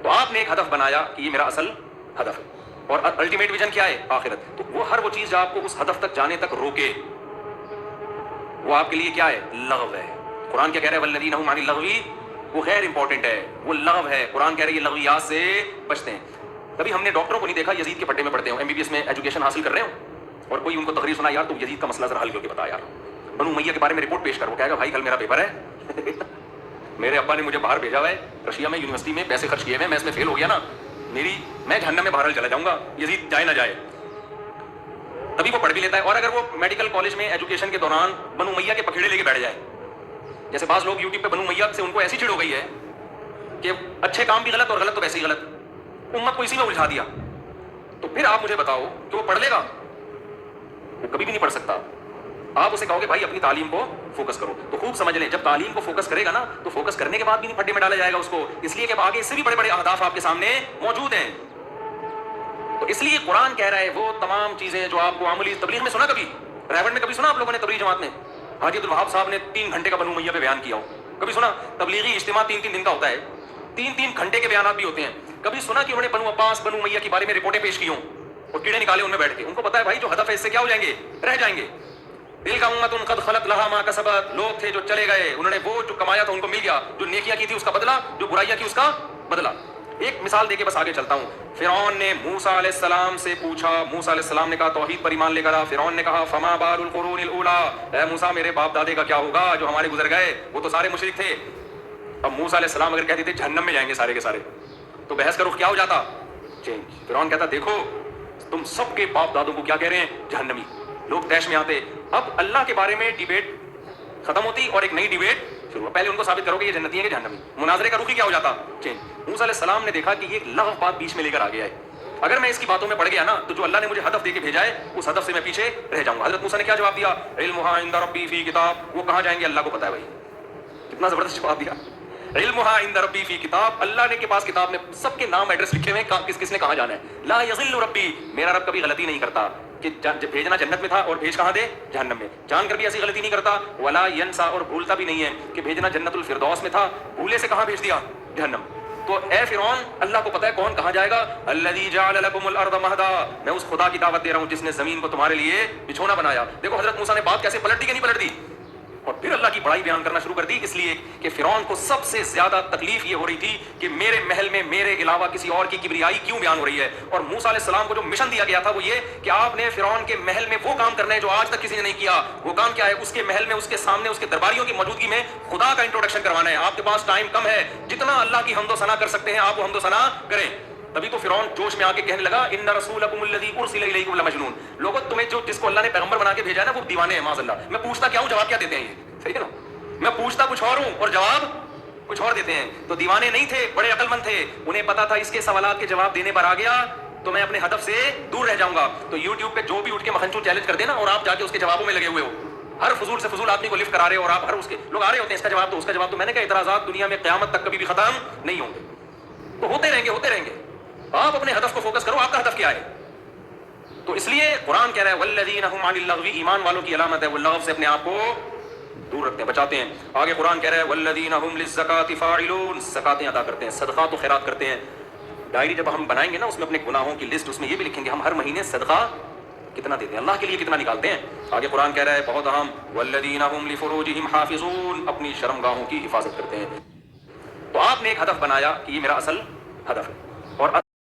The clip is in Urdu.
تو آپ نے ایک ہدف بنایا کہ یہ میرا اصل ہدف ہے، اور الٹیمیٹ ویژن کیا ہے؟ آخرت. تو وہ ہر وہ چیز جو آپ کو اس ہدف تک جانے تک روکے وہ آپ کے لیے کیا ہے؟ لغو ہے. قرآن کیا کہہ رہا ہے؟ والذین هم عن اللغو، وہ غیر امپورٹنٹ ہے، وہ لغو ہے. قرآن کہہ رہا ہے یہ لغویات سے بچتے ہیں. کبھی ہم نے ڈاکٹروں کو نہیں دیکھا یزید کے پٹے میں پڑھتے ہوں، ایم بی بی ایس میں ایجوکیشن حاصل کر رہے ہوں، اور کوئی ان کو تقریر سنا یار تو یزید کا مسئلہ ذرا حل کر کے بتا یار، بنو امیہ کے بارے میں رپورٹ پیش کر. وہ کہے گا بھائی کل میرا پیپر ہے میرے ابا نے مجھے باہر بھیجا ہوا ہے رشیا میں یونیورسٹی میں، پیسے خرچ کیے ہوئے، میں اس میں فیل ہو گیا نا، میں جہنم میں بہرحال چلا جاؤں گا، یزید جائے نہ جائے. تبھی وہ پڑھ بھی لیتا ہے. اور اگر وہ میڈیکل کالج میں ایجوکیشن کے دوران بنو امیہ کے پکھیڑے لے کے بیٹھ جائے، جیسے بعض لوگ یوٹیوب پہ بنو امیہ سے ان کو ایسی چڑ ہو گئی ہے کہ اچھے کام بھی غلط اور غلط تو ویسے ہی غلط، امت کو اسی میں الجھا دیا، تو پھر آپ مجھے بتاؤ کہ وہ پڑھ لے گا؟ وہ کبھی بھی نہیں پڑھ سکتا. آپ اسے کہو گے بھائی اپنی تعلیم کو فوکس کرو، تو خوب سمجھ لیں جب تعلیم کو فوکس کرے گا نا تو فوکس کرنے کے بعد بھی نہیں پھڈے میں ڈالا جائے گا اس کو، اس لیے کہ آگے اس سے بھی بڑے بڑے اہداف آپ کے سامنے موجود ہیں. تو اس لیے قرآن کہہ رہا ہے وہ تمام چیزیں جو آپ کو عملی تبلیغ میں سنا، کبھی ریون میں کبھی سنا آپ لوگوں نے تبلیغ جماعت میں حاجی عبد الوہاب صاحب نے 3 گھنٹے کا بنو امیہ پہ بیان کیا ہو؟ کبھی سنا؟ تبلیغی اجتماع 3 دن کا ہوتا ہے، 3 گھنٹے کے بیانات بھی ہوتے ہیں. کبھی سنا کہ انہوں نے بنو عباس بنو امیہ کے بارے میں رپورٹیں پیش کی ہوں اور کیڑے نکالے ان میں بیٹھ کے؟ ان کو پتا ہے بھائی جو ہدف ہے اس سے کیا ہو جائیں گے؟ رہ جائیں گے. تلک امۃ قد خلت لہا ما کسبت، لوگ تھے جو چلے گئے، انہوں نے وہ جو کمایا تھا ان کو مل گیا، جو نیکیاں کی تھی اس کا بدلہ، جو برائیاں کی اس کا بدلہ. ایک مثال دے کے بس آگے چلتا ہوں. فرعون نے موسیٰ علیہ السلام سے پوچھا، موسیٰ علیہ السلام نے کہا توحید پر ایمان لے کر آ. فرعون نے کہا فما بال القرون الاولی، اے موسیٰ میرے باپ دادے کا کیا ہوگا جو ہمارے گزر گئے، وہ تو سارے مشرک تھے. اب موسیٰ علیہ السلام اگر کہتے تھے جہنم میں جائیں گے سارے کے سارے تو بحث کا رخ کیا ہو جاتا؟ چینج. فرعون کہتا دیکھو تم سب کے باپ دادوں کو کیا کہہ رہے ہیں؟ جہنمی. لوگ طیش میں آتے. اب اللہ کے بارے میں ڈیبیٹ ختم ہوتی اور ایک نئی ڈیبیٹ شروع. پہلے ان کو ثابت کرو کہ یہ جنتی ہیں کہ جہنمی. مناظرے کا رخ ہی کیا ہو جاتا؟ چینج. موسیٰ علیہ السلام نے دیکھا کہ یہ ایک لغو بات بیچ میں لے کر آ گیا ہے، اگر میں اس کی باتوں میں پڑ گیا نا تو جو اللہ نے مجھے ہدف دے کے بھیجا ہے اس ہدف سے میں پیچھے رہ جاؤں گا. حضرت موسیٰ نے کیا جواب دیا؟ علمھا عند ربی فی کتاب. وہ کہاں جائیں گے اللہ کو پتا ہے. بھائی کتنا زبردست جواب دیا. علمھا عند ربی فی کتاب، اللہ نے کے پاس کتاب میں سب کے نام ایڈریس لکھے ہوئے ہیں، کس کس نے کہاں جانا ہے. لا یضل ربی، میرا رب کبھی غلطی نہیں کرتا کہ بھیجنا جنت میں تھا اور بھیج کہاں دے؟ جہنم میں. جان کر بھی ایسی غلطی نہیں کرتا. ولا ینسا، اور بھولتا بھی نہیں ہے کہ بھیجنا جنت الفردوس میں تھا، بھولے سے کہاں بھیج دیا؟ جہنم. تو اے فرعون اللہ کو پتا ہے کون کہاں جائے گا. الذی جعل لکم الارض مہدا، میں اس خدا کی دعوت دے رہا ہوں جس نے زمین کو تمہارے لیے بچھونا بنایا. دیکھو حضرت موسیٰ نے بات کیسے پلٹ دی کہ نہیں پلٹ دی، اور پھر اللہ کی بڑائی بیان کرنا شروع کر دی. اس لیے کہ فرعون کو سب سے زیادہ تکلیف یہ ہو رہی تھی کہ میرے محل میں میرے علاوہ کسی اور کی کبریائی کیوں بیان ہو رہی ہے. اور موسیٰ علیہ السلام کو جو مشن دیا گیا تھا وہ یہ کہ آپ نے فرعون کے محل میں وہ کام کرنا ہے جو آج تک کسی نے نہیں کیا. وہ کام کیا ہے؟ اس کے محل میں اس کے سامنے اس کے درباریوں کی موجودگی میں خدا کا انٹروڈکشن کروانا ہے. آپ کے پاس ٹائم کم ہے، جتنا اللہ کی حمد و ثنا کر سکتے ہیں آپ وہ حمد و ثنا کریں. تبھی تو فرعون جوش میں آ کے کہنے لگا ان رسولکم الذی ارسل الیکم لمجنون. لوگوں تمہیں جس کو اللہ نے پیغمبر بنا کے بھیجا ہے نا وہ دیوانے ہیں معاذ اللہ. میں پوچھتا کیا ہوں جواب کیا دیتے ہیں یہ؟ صحیح ہے نا، میں پوچھتا کچھ اور ہوں اور جواب کچھ اور دیتے ہیں. تو دیوانے نہیں تھے، بڑے عقل مند تھے. انہیں پتا تھا اس کے سوالات کے جواب دینے پر آ گیا تو میں اپنے ہدف سے دور رہ جاؤں گا. تو یوٹیوب پہ جو بھی اٹھ کے مکھنچور چیلنج کر دینا اور آپ جا کے اس کے جوابوں میں لگے ہوئے ہو، ہر فضول سے فضول آدمی کو لفٹ کرا رہے ہو، اور آپ ہر اس کے لوگ آ رہے ہوتے ہیں اس کا جواب تو اس کا جواب تو. میں نے کہا اعتراضات دنیا میں قیامت تک کبھی بھی ختم نہیں ہوں گے، تو ہوتے رہیں گے ہوتے رہیں گے. آپ اپنے ہدف کو فوکس کرو. آپ کا ہدف کیا ہے؟ تو اس لیے قرآن کہہ رہا ہے والذین هم عن اللغو، ایمان والوں کی علامت ہے وہ لغو سے اپنے آپ کو دور رکھتے ہیں، بچاتے ہیں. آگے قرآن کہہ رہا ہے والذین هم للزکاۃ فاعلون، زکاتیں ادا کرتے ہیں، صدقات و خیرات کرتے ہیں. ڈائری جب ہم بنائیں گے نا اس میں اپنے گناہوں کی لسٹ، اس میں یہ بھی لکھیں گے ہم ہر مہینے صدقہ کتنا دیتے ہیں، اللہ کے لیے کتنا نکالتے ہیں. آگے قرآن کہہ رہا ہے بہت اہم والذین هم لفروجهم حافظون، اپنی شرمگاہوں کی حفاظت کرتے ہیں. تو آپ نے ایک ہدف بنایا کہ یہ میرا اصل ہدف ہے.